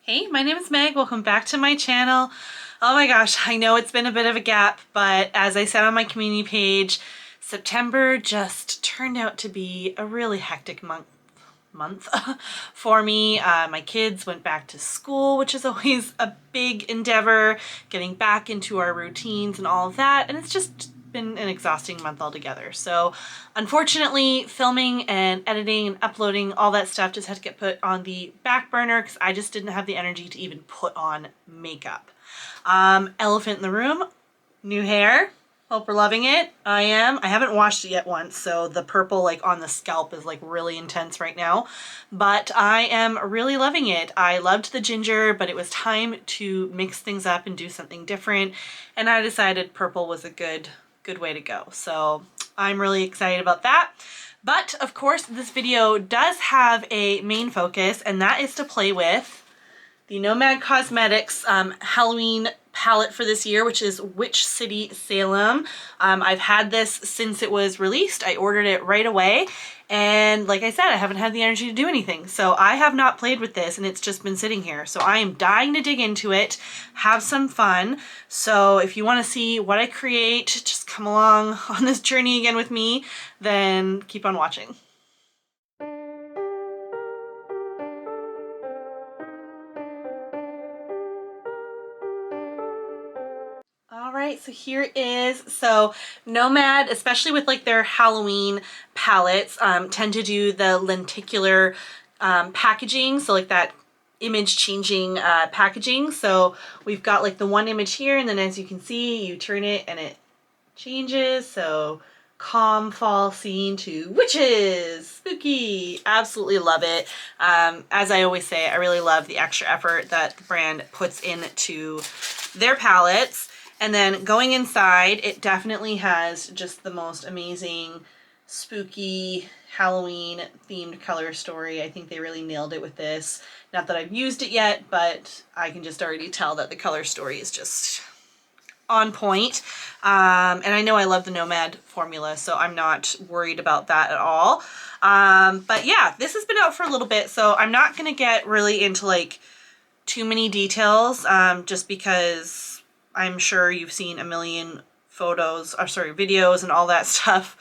Hey, my name is Meg. Welcome back to my channel. Oh my gosh, I know it's been a bit of a gap, but as I said on my community page, September just turned out to be a really hectic month for me. My kids went back to school, which is always a big endeavor, getting back into our routines and all of that, and it's just been an exhausting month altogether. So unfortunately, filming and editing and uploading, all that stuff just had to get put on the back burner because I just didn't have the energy to even put on makeup. Elephant in the room, new hair. Hope we're loving it. I am. I haven't washed it yet once, so the purple like on the scalp is like really intense right now, but I am really loving it. I loved the ginger, but it was time to mix things up and do something different, and I decided purple was a good way to go. So I'm really excited about that. But of course, this video does have a main focus, and that is to play with the Nomad Cosmetics Halloween palette for this year, which is Witch City Salem. I've had this since it was released. I ordered it right away, and like I said, I haven't had the energy to do anything. So I have not played with this, and it's just been sitting here. So I am dying to dig into it, have some fun. So if you want to see what I create, just come along on this journey again with me, then keep on watching. All right, so here is, so Nomad, especially with like their Halloween palettes, tend to do the lenticular packaging, so like that image changing packaging. So we've got like the one image here, and then as you can see, you turn it and it changes. So calm fall scene to witches, spooky, absolutely love it. As I always say, I really love the extra effort that the brand puts into their palettes. And then going inside, it definitely has just the most amazing, spooky, Halloween themed color story. I think they really nailed it with this. Not that I've used it yet, but I can just already tell that the color story is just on point. And I know I love the Nomad formula, so I'm not worried about that at all. But yeah, this has been out for a little bit, so I'm not going to get really into like too many details, just because I'm sure you've seen a million videos and all that stuff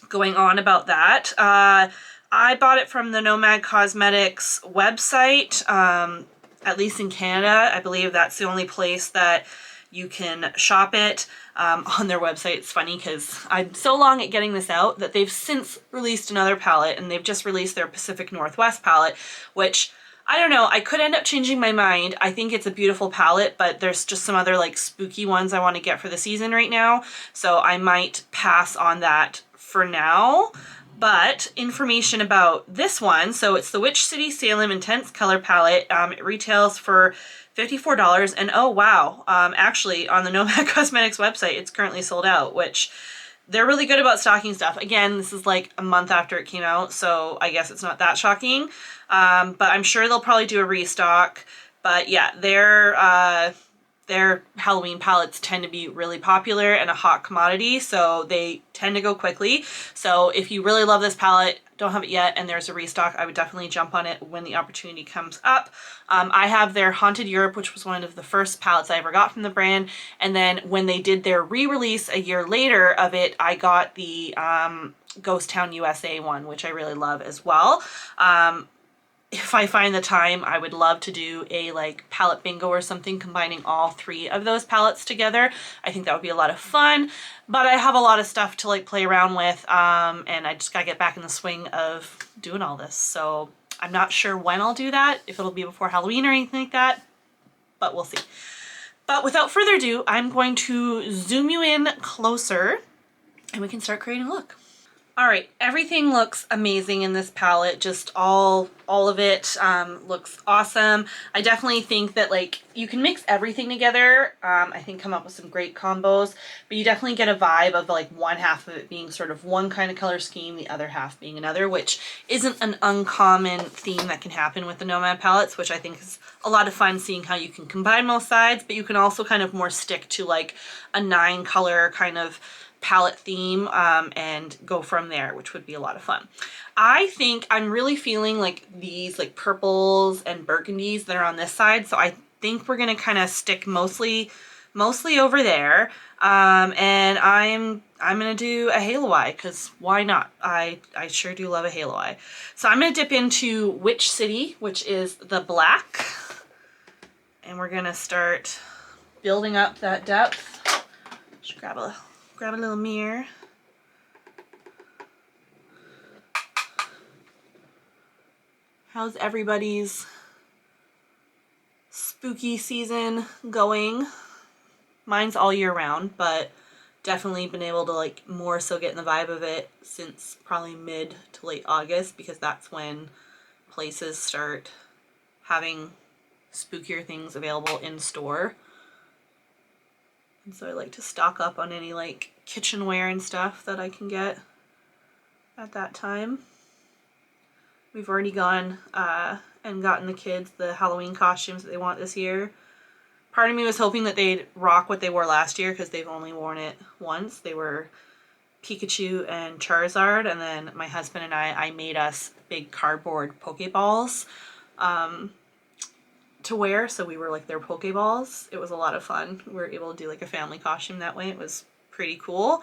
going on about that. I bought it from the Nomad Cosmetics website, at least in Canada. I believe that's the only place that you can shop it. On their website, it's funny because I'm so long at getting this out that they've since released another palette, and they've just released their Pacific Northwest palette, which I don't know, I could end up changing my mind. I think it's a beautiful palette, but there's just some other like spooky ones I want to get for the season right now, so I might pass on that for now. But information about this one, so it's the Witch City Salem Intense Color Palette. It retails for $54, and oh wow, actually on the Nomad Cosmetics website, it's currently sold out, which they're really good about stocking stuff. Again, this is like a month after it came out, so I guess it's not that shocking. But I'm sure they'll probably do a restock. But yeah, their Halloween palettes tend to be really popular and a hot commodity, so they tend to go quickly. So if you really love this palette, don't have it yet, and there's a restock, I would definitely jump on it when the opportunity comes up. I have their Haunted Europe, which was one of the first palettes I ever got from the brand, and then when they did their re-release a year later of it, I got the Ghost Town USA one, which I really love as well. If I find the time, I would love to do a like palette bingo or something combining all three of those palettes together. I think that would be a lot of fun, but I have a lot of stuff to like play around with, and I just gotta get back in the swing of doing all this. So I'm not sure when I'll do that, if it'll be before Halloween or anything like that, but we'll see. But without further ado, I'm going to zoom you in closer and we can start creating a look. All right, everything looks amazing in this palette. Just all of it looks awesome. I definitely think that like you can mix everything together. I think come up with some great combos, but you definitely get a vibe of like one half of it being sort of one kind of color scheme, the other half being another, which isn't an uncommon theme that can happen with the Nomad palettes, which I think is a lot of fun seeing how you can combine both sides, but you can also kind of more stick to like a 9 color kind of palette theme and go from there, which would be a lot of fun. I think I'm really feeling like these like purples and burgundies that are on this side, so I think we're gonna kind of stick mostly over there. And I'm gonna do a halo eye because why not? I sure do love a halo eye. So I'm gonna dip into Witch City, which is the black, and we're gonna start building up that depth. Just grab a little mirror. How's everybody's spooky season going? Mine's all year round, but definitely been able to like more so get in the vibe of it since probably mid to late August, because that's when places start having spookier things available in store. And so I like to stock up on any like kitchenware and stuff that I can get at that time. We've already gone and gotten the kids the Halloween costumes that they want this year. Part of me was hoping that they'd rock what they wore last year because they've only worn it once. They were Pikachu and Charizard, and then my husband and I made us big cardboard Pokeballs to wear, so we were like their Pokeballs. It was a lot of fun. We were able to do like a family costume that way. It was pretty cool.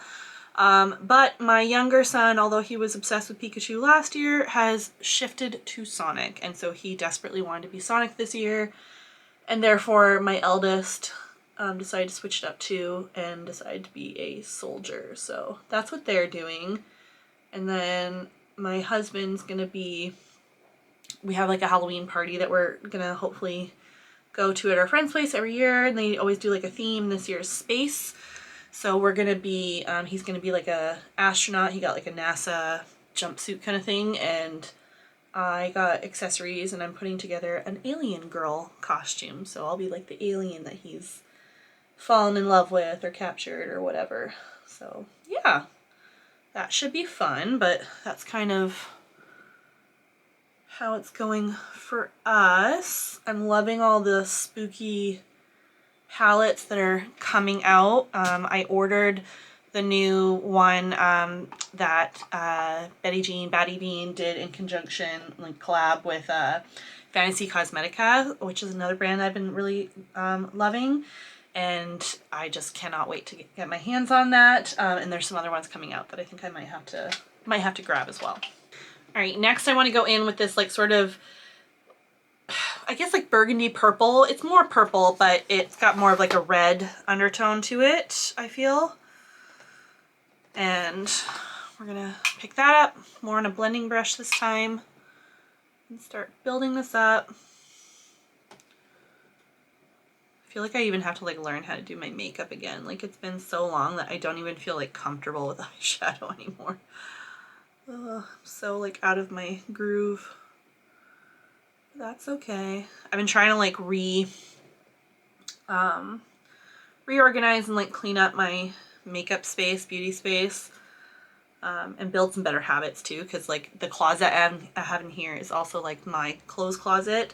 But my younger son, although he was obsessed with Pikachu last year, has shifted to Sonic, and so he desperately wanted to be Sonic this year, and therefore my eldest decided to switch it up too and decided to be a soldier. So that's what they're doing. And then my husband's gonna be, we have like a Halloween party that we're gonna hopefully go to at our friend's place every year, and they always do like a theme. This year's space. So we're gonna be, he's gonna be like a astronaut. He got like a NASA jumpsuit kind of thing, and I got accessories, and I'm putting together an alien girl costume. So I'll be like the alien that he's fallen in love with or captured or whatever. So yeah, that should be fun, but that's kind of how it's going for us. I'm loving all the spooky palettes that are coming out. I ordered the new one that Batty Bean did in conjunction, like collab with Fantasy Cosmetica, which is another brand I've been really loving. And I just cannot wait to get my hands on that. And there's some other ones coming out that I think I might have to grab as well. All right, next I want to go in with this like sort of, I guess like burgundy purple. It's more purple, but it's got more of like a red undertone to it, I feel. And we're gonna pick that up more on a blending brush this time and start building this up. I feel like I even have to like learn how to do my makeup again. Like it's been so long that I don't even feel like comfortable with eyeshadow anymore. Ugh, I'm so like out of my groove. That's okay. I've been trying to like reorganize and like clean up my makeup space, beauty space, and build some better habits too, because like the closet I have in here is also like my clothes closet.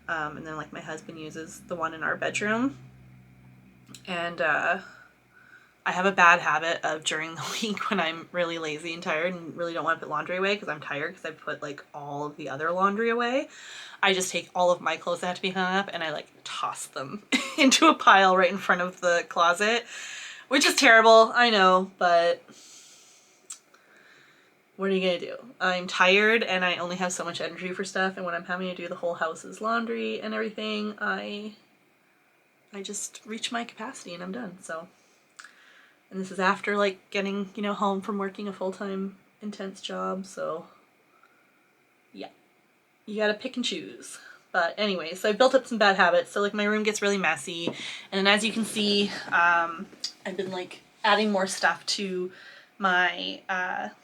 And then like my husband uses the one in our bedroom. And I have a bad habit of during the week when I'm really lazy and tired and really don't want to put laundry away because I'm tired because I put like all of the other laundry away. I just take all of my clothes that have to be hung up and I like toss them into a pile right in front of the closet, which is terrible, I know, but what are you gonna do? I'm tired and I only have so much energy for stuff, and when I'm having to do the whole house's laundry and everything, I just reach my capacity and I'm done. So, and this is after like getting, you know, home from working a full-time intense job, so yeah, you gotta pick and choose. But anyway, so I built up some bad habits. So like my room gets really messy, and then as you can see, I've been like adding more stuff to my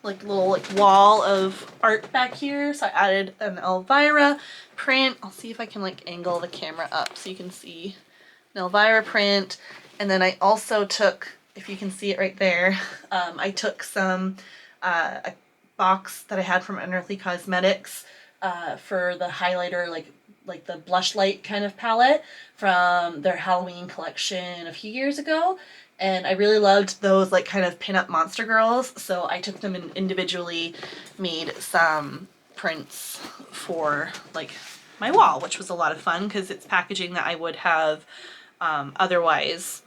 like little like wall of art back here. So I added an Elvira print. I'll see if I can like angle the camera up so you can see an Elvira print. And then I also took, if you can see it right there, I took some a box that I had from Unearthly Cosmetics for the highlighter, like the blush light kind of palette from their Halloween collection a few years ago. And I really loved those like kind of pin-up monster girls, so I took them and individually made some prints for like my wall, which was a lot of fun because it's packaging that I would have otherwise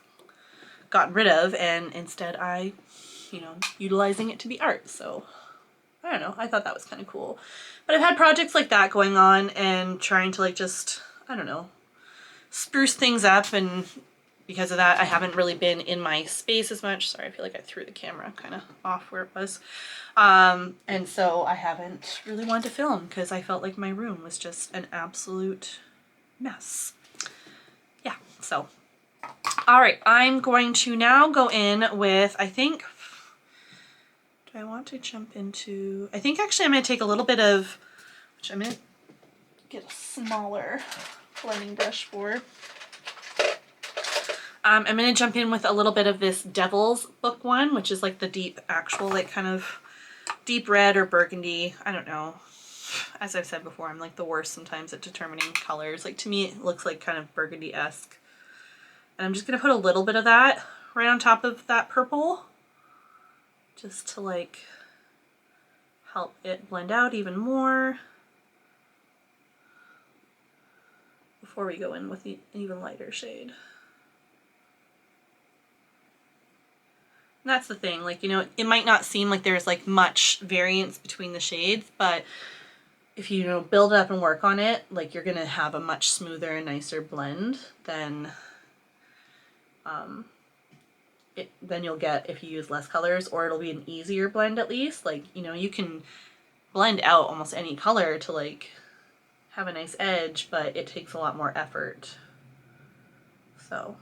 gotten rid of, and instead I, you know, utilizing it to be art. So I don't know, I thought that was kind of cool. But I've had projects like that going on and trying to like just, I don't know, spruce things up, and because of that I haven't really been in my space as much. Sorry, I feel like I threw the camera kind of off where it was. And so I haven't really wanted to film because I felt like my room was just an absolute mess. Yeah, so. All right, I'm going to now go in with, I think, do I want to jump into, I think actually I'm going to take a little bit of, which I'm going to get a smaller blending brush for. I'm going to jump in with a little bit of this Devil's Book one, which is like the deep, actual, like kind of deep red or burgundy. I don't know. As I've said before, I'm like the worst sometimes at determining colors. Like to me, it looks like kind of burgundy-esque. And I'm just going to put a little bit of that right on top of that purple, just to like help it blend out even more before we go in with the even lighter shade. And that's the thing, like, you know, it might not seem like there's like much variance between the shades, but if you know, build it up and work on it, like you're gonna have a much smoother and nicer blend than than you'll get if you use less colors, or it'll be an easier blend at least. Like, you know, you can blend out almost any color to like have a nice edge, but it takes a lot more effort. So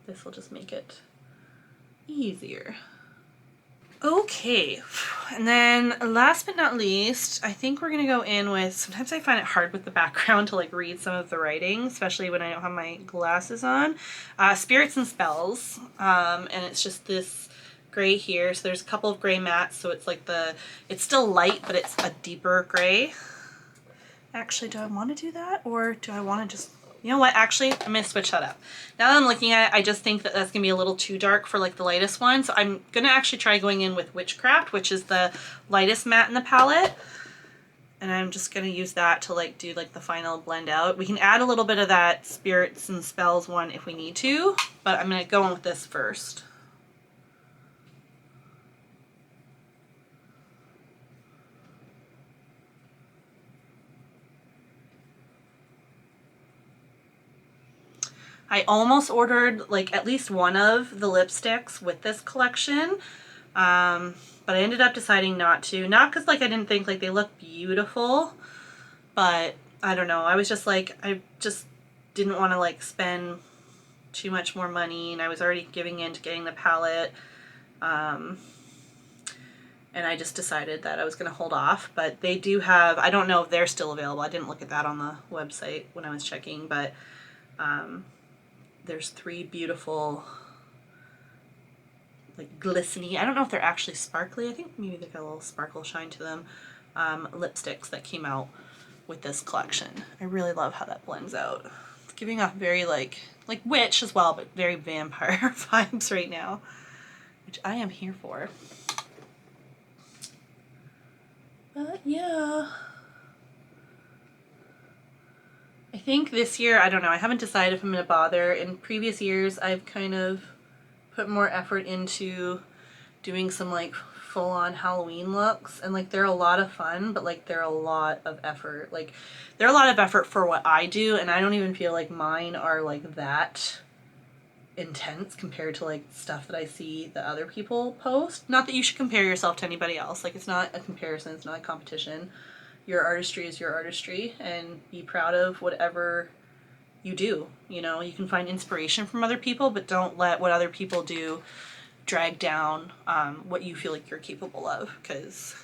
this will just make it easier. Okay, and then last but not least, I think we're gonna go in with, sometimes I find it hard with the background to like read some of the writing, especially when I don't have my glasses on. Spirits and Spells, and it's just this gray here. So there's a couple of gray mats, so it's like it's still light, but it's a deeper gray. Actually, do I want to do that, or do I want to just, you know what, actually, I'm going to switch that up. Now that I'm looking at it, I just think that that's going to be a little too dark for like the lightest one. So I'm going to actually try going in with Witchcraft, which is the lightest matte in the palette. And I'm just going to use that to like do like the final blend out. We can add a little bit of that Spirits and Spells one if we need to, but I'm going to go in with this first. I almost ordered like at least one of the lipsticks with this collection, but I ended up deciding not to. Not because like I didn't think like they look beautiful, but I don't know. I was just like, I just didn't want to like spend too much more money, and I was already giving in to getting the palette, and I just decided that I was going to hold off. But they do have, I don't know if they're still available. I didn't look at that on the website when I was checking, but there's 3 beautiful, like glistening, I don't know if they're actually sparkly, I think maybe they've got a little sparkle shine to them, lipsticks that came out with this collection. I really love how that blends out. It's giving off very like witch as well, but very vampire vibes right now, which I am here for. But yeah. I think this year, I don't know, I haven't decided if I'm going to bother. In previous years, I've kind of put more effort into doing some like full-on Halloween looks, and like they're a lot of fun, but like they're a lot of effort. Like they're a lot of effort for what I do, and I don't even feel like mine are like that intense compared to like stuff that I see that other people post. Not that you should compare yourself to anybody else. Like it's not a comparison, it's not a competition. Your artistry is your artistry, and be proud of whatever you do. You know, you can find inspiration from other people, but don't let what other people do drag down what you feel like you're capable of, because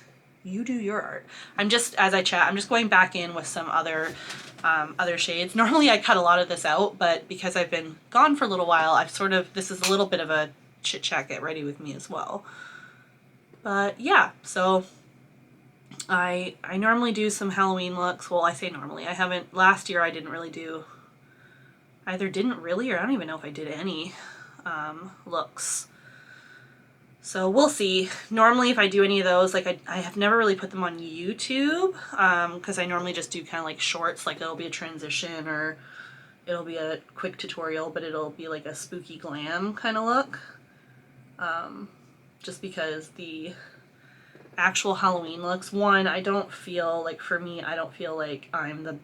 you do your art. I'm just, as I chat, I'm just going back in with some other shades. Normally I cut a lot of this out, but because I've been gone for a little while, I've sort of, this is a little bit of a chit chat, get ready with me as well. But yeah, so I normally do some Halloween looks. Well, I say normally. I haven't, last year I didn't really do, either didn't really, or I don't even know if I did any. looks. So we'll see. Normally if I do any of those, like I have never really put them on YouTube because I normally just do kind of like shorts, like it'll be a transition or it'll be a quick tutorial, but it'll be like a spooky glam kind of look. Just because the actual Halloween looks, one, I don't feel like, for me, I don't feel like I'm the,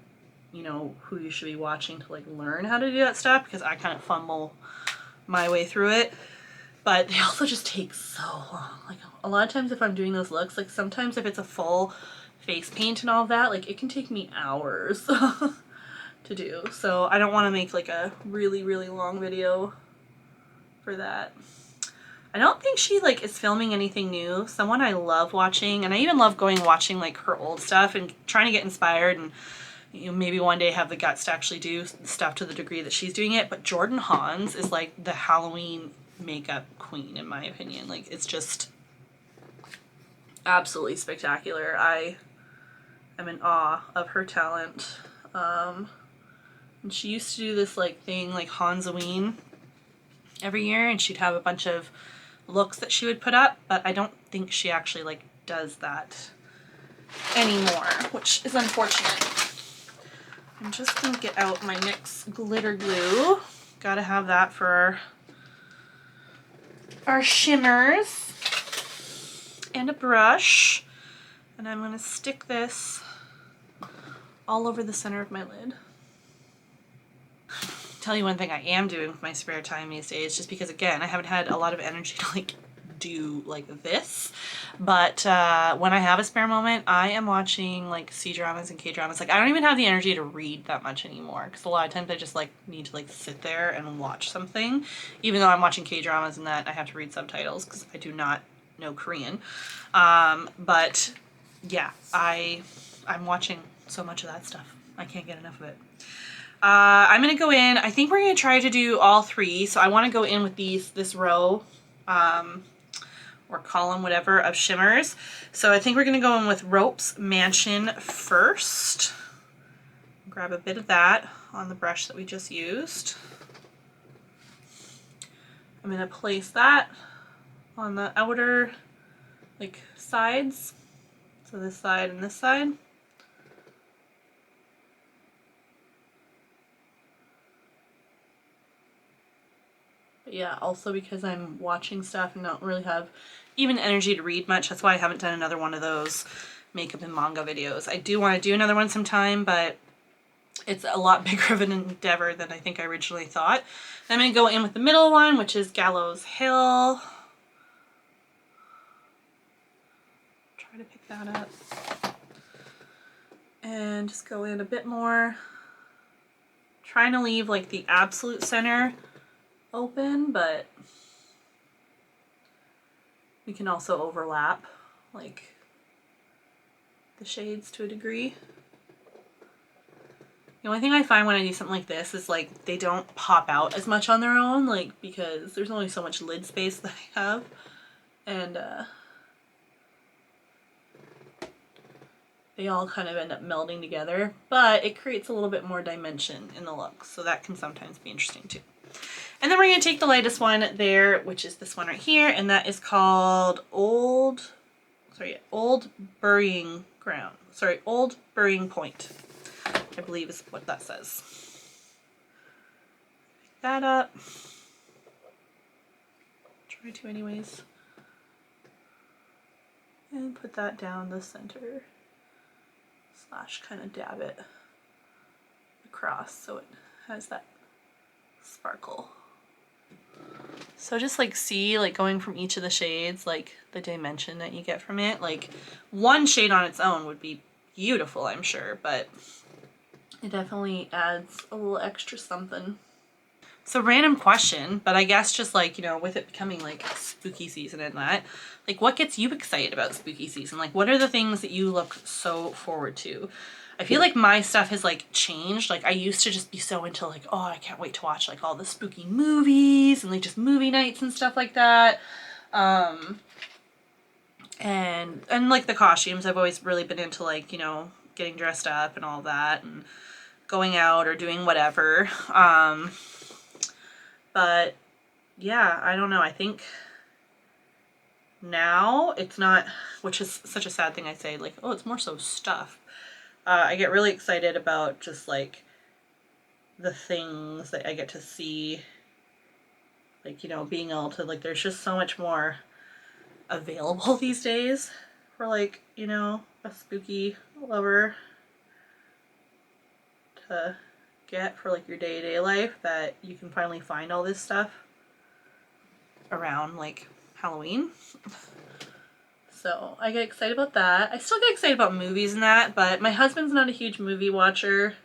you know, who you should be watching to like learn how to do that stuff, because I kind of fumble my way through it. But they also just take so long. Like a lot of times if I'm doing those looks, like sometimes if it's a full face paint and all of that, like it can take me hours to do. So I don't want to make like a really, really long video for that. I don't think she like is filming anything new. Someone I love watching, and I even love going watching like her old stuff and trying to get inspired, and you know, maybe one day have the guts to actually do stuff to the degree that she's doing it. But Jordan Hans is like the Halloween makeup queen in my opinion. Like it's just absolutely spectacular. I am in awe of her talent. And she used to do this like thing like Hansoween every year, and she'd have a bunch of looks that she would put up, but I don't think she actually like does that anymore, which is unfortunate. I'm just gonna get out my NYX glitter glue. Gotta have that for our shimmers, and a brush, and I'm gonna stick this all over the center of my lid. Tell you one thing I am doing with my spare time these days, just because again I haven't had a lot of energy to like do like this, but when I have a spare moment I am watching like C-dramas and K-dramas. Like I don't even have the energy to read that much anymore, because a lot of times I just like need to like sit there and watch something, even though I'm watching K-dramas and that I have to read subtitles because I do not know Korean. But yeah, I'm watching so much of that stuff. I can't get enough of it. I'm gonna go in, I think we're gonna try to do all three, so I want to go in with this row or column, whatever, of shimmers. So I think we're gonna go in with Ropes Mansion first. Grab a bit of that on the brush that we just used. I'm gonna place that on the outer like sides, so this side and this side. But yeah, also because I'm watching stuff and don't really have even energy to read much, that's why I haven't done another one of those makeup and manga videos. I do want to do another one sometime, but it's a lot bigger of an endeavor than I think I originally thought. Then I'm going to go in with the middle one, which is Gallows Hill. Try to pick that up. And just go in a bit more. Trying to leave like the absolute center open, but we can also overlap like the shades to a degree. The only thing I find when I do something like this is like they don't pop out as much on their own, like because there's only so much lid space that I have, and they all kind of end up melding together, but it creates a little bit more dimension in the look, so that can sometimes be interesting too. And then we're going to take the lightest one there, which is this one right here, and that is called Old Burying Ground. Sorry, Old Burying Point, I believe is what that says. Pick that up. Try to anyways. And put that down the center. Slash kind of dab it across so it has that sparkle. So just like see, like going from each of the shades, like the dimension that you get from it. Like one shade on its own would be beautiful, I'm sure, but it definitely adds a little extra something. So random question, but I guess just like, you know, with it becoming like spooky season and that, like what gets you excited about spooky season? Like what are the things that you look so forward to? I feel like my stuff has like changed. Like I used to just be so into like, oh, I can't wait to watch like all the spooky movies and like just movie nights and stuff like that. And like the costumes, I've always really been into like, you know, getting dressed up and all that and going out or doing whatever. But yeah, I don't know. I think now it's not, which is such a sad thing I say, like, oh, it's more so stuff. I get really excited about just like the things that I get to see, like, you know, being able to, like, there's just so much more available these days for, like, you know, a spooky lover to get for like your day-to-day life, that you can finally find all this stuff around like Halloween. So I get excited about that. I still get excited about movies and that, but my husband's not a huge movie watcher,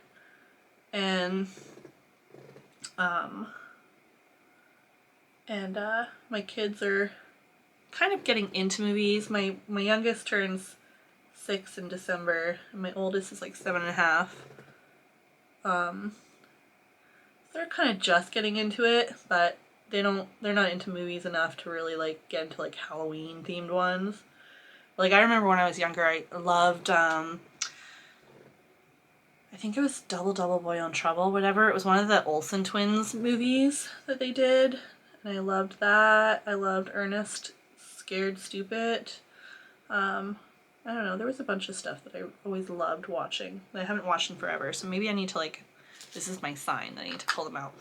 and my kids are kind of getting into movies. My youngest turns 6 in December, and my oldest is like 7.5. They're kind of just getting into it, but they're not into movies enough to really like get into like Halloween themed ones. Like, I remember when I was younger, I loved I think it was Double Double Boy on Trouble, whatever. It was one of the Olsen twins movies that they did, and I loved that. I loved Ernest Scared Stupid. I don't know, there was a bunch of stuff that I always loved watching that I haven't watched in forever, so maybe I need to like, this is my sign that I need to pull them out.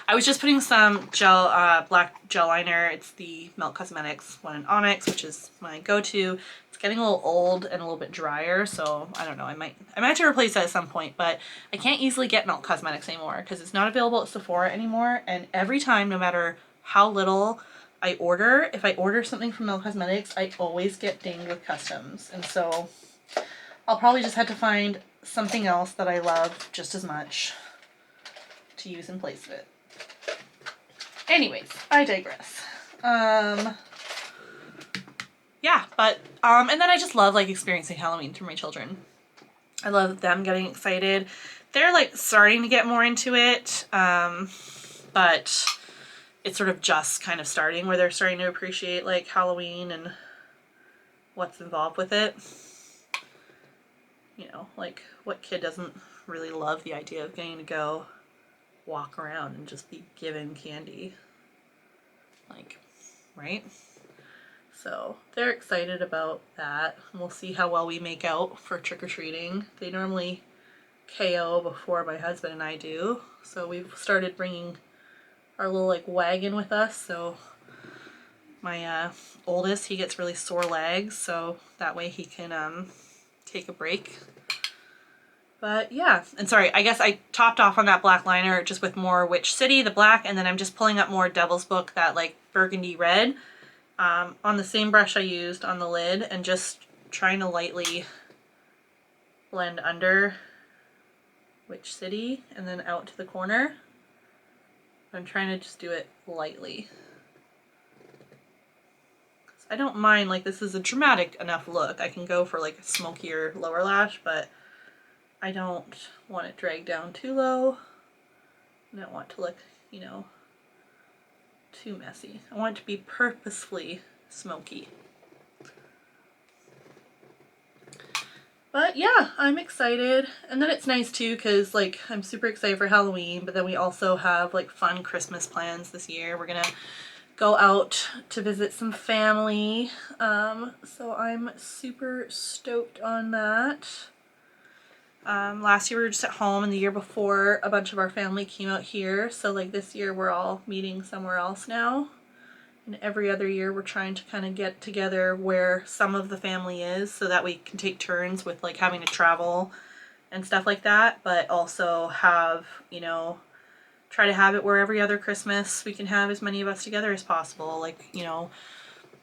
I was just putting some gel, black gel liner. It's the Milk Cosmetics one in Onyx, which is my go-to. It's getting a little old and a little bit drier, so I don't know. I might have to replace that at some point, but I can't easily get Milk Cosmetics anymore because it's not available at Sephora anymore. And every time, no matter how little I order, if I order something from Milk Cosmetics, I always get dinged with customs. And so I'll probably just have to find something else that I love just as much to use in place of it. Anyways, I digress. Yeah, but and then I just love like experiencing Halloween through my children. I love them getting excited. They're like starting to get more into it, but it's sort of just kind of starting where they're starting to appreciate like Halloween and what's involved with it. You know, like what kid doesn't really love the idea of getting to go walk around and just be given candy? Like, right? So they're excited about that. We'll see how well we make out for trick-or-treating. They normally KO before my husband and I do. So we've started bringing our little like wagon with us. So my oldest, he gets really sore legs, so that way he can take a break. But yeah, and sorry, I guess I topped off on that black liner just with more Witch City, the black, and then I'm just pulling up more Devil's Book, that like burgundy red, on the same brush I used on the lid, and just trying to lightly blend under Witch City and then out to the corner. I'm trying to just do it lightly. I don't mind, like, this is a dramatic enough look. I can go for like a smokier lower lash, but I don't want it dragged down too low. I don't want to look, you know, too messy. I want it to be purposefully smoky. But yeah, I'm excited. And then it's nice too, because like I'm super excited for Halloween, but then we also have like fun Christmas plans this year. We're gonna go out to visit some family. So I'm super stoked on that. Last year we were just at home, and the year before a bunch of our family came out here. So like this year we're all meeting somewhere else now. And every other year we're trying to kind of get together where some of the family is, so that we can take turns with like having to travel and stuff like that, but also have, you know, try to have it where every other Christmas we can have as many of us together as possible. Like, you know,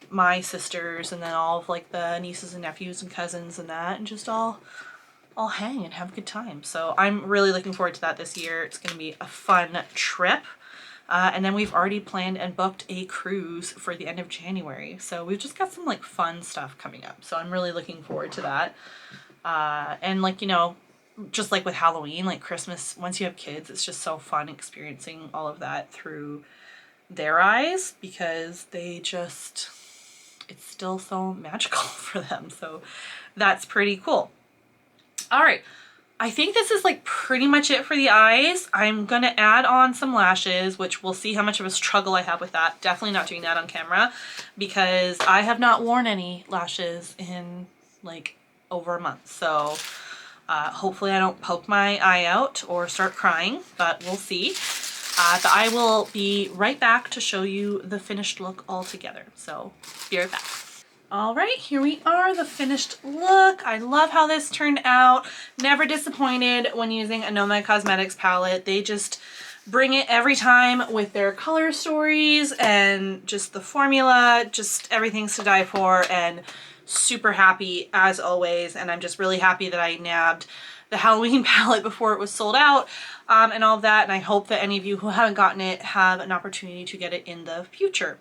my sisters and then all of like the nieces and nephews and cousins and that, and just all hang and have a good time. So I'm really looking forward to that this year. It's going to be a fun trip. And then we've already planned and booked a cruise for the end of January. So we've just got some like fun stuff coming up. So I'm really looking forward to that. And like, you know, just like with Halloween, like Christmas, once you have kids, it's just so fun experiencing all of that through their eyes, because they just, it's still so magical for them. So that's pretty cool. All right. I think this is like pretty much it for the eyes. I'm gonna add on some lashes, which we'll see how much of a struggle I have with that. Definitely not doing that on camera because I have not worn any lashes in like over a month. So hopefully I don't poke my eye out or start crying, but we'll see. But I will be right back to show you the finished look all together. So be right back. All right, here we are, the finished look. I love how this turned out. Never disappointed when using a Nomad Cosmetics palette. They just bring it every time with their color stories and just the formula, just everything's to die for, and super happy as always. And I'm just really happy that I nabbed the Halloween palette before it was sold out and all of that. And I hope that any of you who haven't gotten it have an opportunity to get it in the future.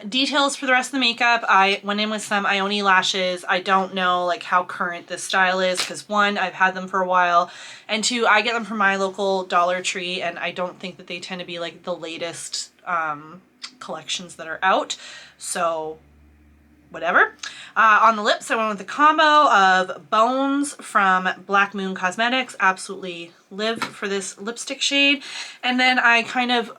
Details for the rest of the makeup, I went in with some Ioni lashes. I don't know like how current this style is because one, I've had them for a while, and two, I get them from my local Dollar Tree and I don't think that they tend to be like the latest collections that are out. So whatever. On the lips, I went with a combo of Bones from Black Moon Cosmetics. Absolutely live for this lipstick shade. And then I kind of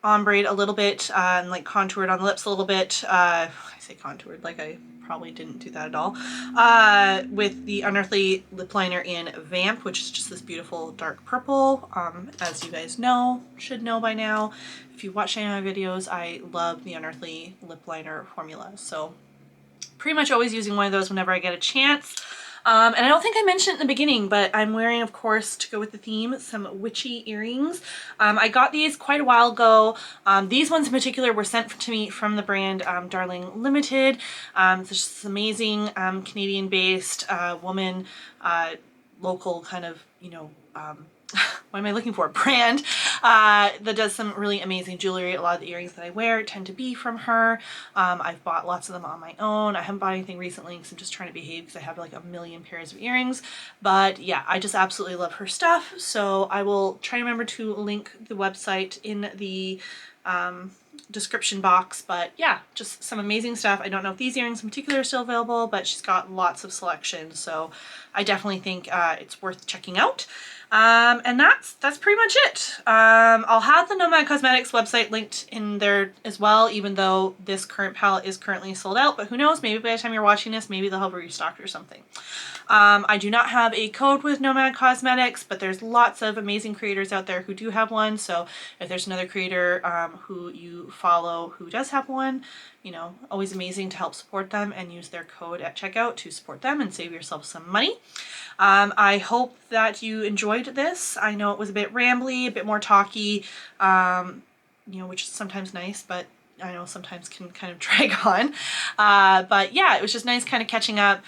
ombre'd a little bit and like contoured on the lips a little bit. I say contoured, like I probably didn't do that at all. With the Unearthly lip liner in Vamp, which is just this beautiful dark purple. As you guys know, should know by now, if you watch any of my videos, I love the Unearthly lip liner formula. So pretty much always using one of those whenever I get a chance. And I don't think I mentioned it in the beginning, but I'm wearing, of course, to go with the theme, some witchy earrings. I got these quite a while ago. These ones in particular were sent to me from the brand Darling Limited. It's just this amazing Canadian-based woman, local kind of, you know, what am I looking for? Brand that does some really amazing jewelry. A lot of the earrings that I wear tend to be from her. I've bought lots of them on my own. I haven't bought anything recently because I'm just trying to behave because I have like a million pairs of earrings. But yeah, I just absolutely love her stuff. So I will try to remember to link the website in the description box. But yeah, just some amazing stuff. I don't know if these earrings in particular are still available, but she's got lots of selection. So I definitely think it's worth checking out. And that's pretty much it. I'll have the Nomad Cosmetics website linked in there as well, even though this current palette is currently sold out, but who knows, maybe by the time you're watching this, maybe they'll have a restock or something. I do not have a code with Nomad Cosmetics, but there's lots of amazing creators out there who do have one. So if there's another creator who you follow who does have one, you know, always amazing to help support them and use their code at checkout to support them and save yourself some money. I hope that you enjoyed this. I know it was a bit rambly, a bit more talky, you know, which is sometimes nice, but I know sometimes can kind of drag on. But yeah, it was just nice kind of catching up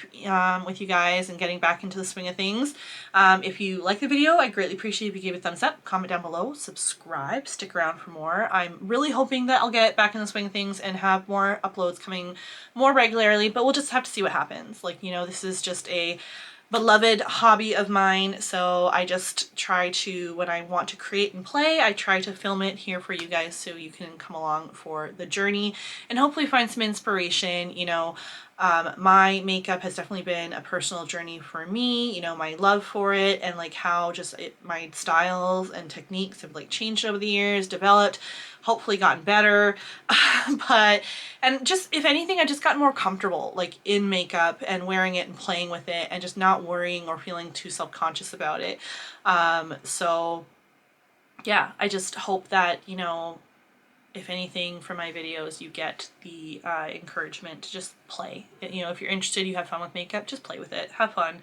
with you guys and getting back into the swing of things. If you like the video, I greatly appreciate if you gave it a thumbs up, comment down below, subscribe, stick around for more. I'm really hoping that I'll get back in the swing of things and have more uploads coming more regularly, but we'll just have to see what happens. Like, you know, this is just a beloved hobby of mine, so I just try to, when I want to create and play, I try to film it here for you guys so you can come along for the journey and hopefully find some inspiration. You know, my makeup has definitely been a personal journey for me, you know, my love for it and like how just my styles and techniques have like changed over the years, developed, hopefully gotten better. And just, if anything, I've just gotten more comfortable like in makeup and wearing it and playing with it and just not worrying or feeling too self-conscious about it. So yeah, I just hope that, you know, if anything from my videos, you get the encouragement to just play. You know, if you're interested, you have fun with makeup, just play with it, have fun,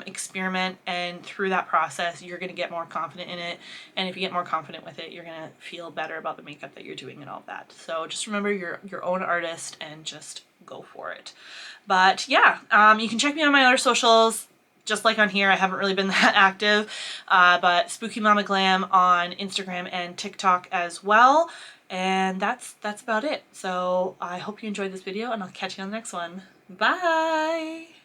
experiment, and through that process, you're gonna get more confident in it. And if you get more confident with it, you're gonna feel better about the makeup that you're doing and all of that. So just remember you're your own artist and just go for it. But yeah, you can check me on my other socials. Just like on here, I haven't really been that active, but Spooky Mama Glam on Instagram and TikTok as well. And that's about it. So I hope you enjoyed this video and I'll catch you on the next one. Bye!